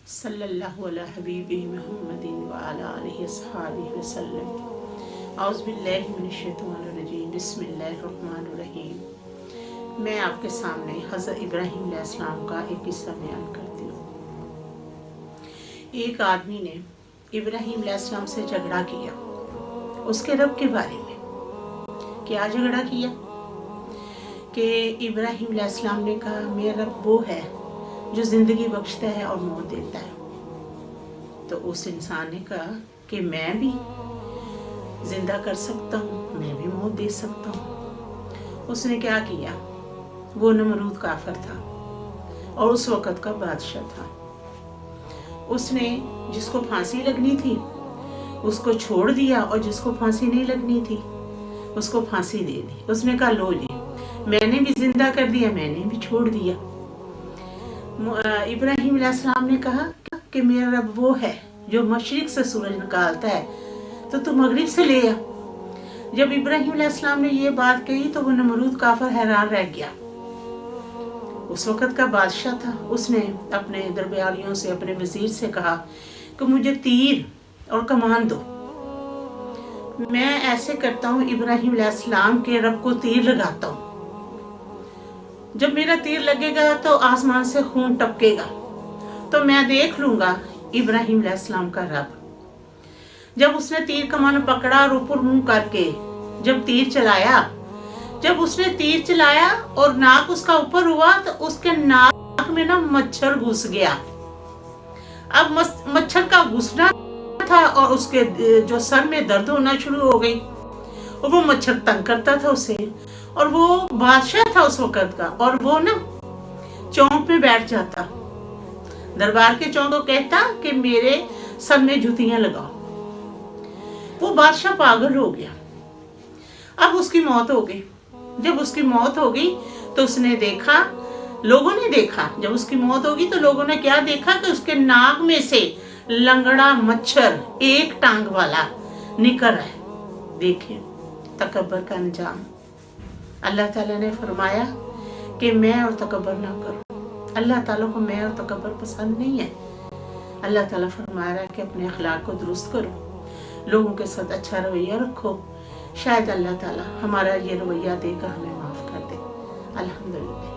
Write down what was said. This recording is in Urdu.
صلی اللہ علی حبیب محمد وعلی آلہ وصحبہ وسلم۔ اعوذ باللہ من الشیطان الرجیم، بسم اللہ الرحمن الرحیم۔ میں آپ کے سامنے حضرت ابراہیم علیہ السلام کا ایک قصہ بیان کرتی ہوں۔ ایک آدمی نے ابراہیم علیہ السلام سے جھگڑا کیا اس کے رب کے بارے میں۔ کیا جھگڑا کیا کہ ابراہیم علیہ السلام نے کہا میرا رب وہ ہے جو زندگی بخشتا ہے اور موت دیتا ہے۔ تو اس انسان نے کہا کہ میں بھی زندہ کر سکتا ہوں، میں بھی موت دے سکتا ہوں۔ اس نے کیا کیا؟ وہ نمرود کافر تھا اور اس وقت کا بادشاہ تھا۔ اس نے جس کو پھانسی لگنی تھی اس کو چھوڑ دیا، اور جس کو پھانسی نہیں لگنی تھی اس کو پھانسی دے دی۔ اس نے کہا لو جی، میں نے بھی زندہ کر دیا، میں نے بھی چھوڑ دیا۔ ابراہیم علیہ السلام نے کہا کہ میرا رب وہ ہے جو مشرق سے سورج نکالتا ہے تو مغرب سے لے آ۔ جب ابراہیم علیہ السلام نے یہ بات کہی تو وہ نمرود کافر حیران رہ گیا۔ اس وقت کا بادشاہ تھا۔ اس نے اپنے درباریوں سے، اپنے وزیر سے کہا کہ مجھے تیر اور کمان دو، میں ایسے کرتا ہوں ابراہیم علیہ السلام کے رب کو تیر لگاتا ہوں، جب میرا تیر لگے گا تو آسمان سے خون ٹپکے گا تو میں دیکھ لوں گا ابراہیم علیہ السلام کا رب۔ جب اس نے تیر کمان پکڑا اور اوپر منہ کر کے جب تیر چلایا، جب اس نے تیر چلایا اور ناک اس کا اوپر ہوا تو اس کے ناک میں مچھر گھس گیا۔ اب مچھر کا گھسنا تھا اور اس کے جو سر میں درد ہونا شروع ہو گئی، اور وہ مچھر تنگ کرتا تھا اسے، اور وہ بادشاہ تھا اس وقت کا، اور وہ چونک میں بیٹھ جاتا، دربار کے چونک کو کہتا کہ میرے سر میں جوتیاں لگاؤ۔ وہ بادشاہ پاگل ہو گیا۔ اب اس کی موت ہو گئی۔ جب اس کی موت ہو گئی تو اس نے دیکھا، لوگوں نے دیکھا، جب اس کی موت ہوگی تو لوگوں نے کیا دیکھا کہ اس کے ناک میں سے لنگڑا مچھر ایک ٹانگ والا نکل رہا ہے۔ دیکھیں تکبر کا انجام۔ اللہ تعالیٰ نے فرمایا کہ میں اور تکبر نہ کرو۔ اللہ تعالیٰ کو میں اور تکبر پسند نہیں ہے۔ اللہ تعالیٰ فرما رہا ہے کہ اپنے اخلاق کو درست کرو، لوگوں کے ساتھ اچھا رویہ رکھو، شاید اللہ تعالیٰ ہمارا یہ رویہ دے کر ہمیں معاف کر دے۔ الحمدللہ۔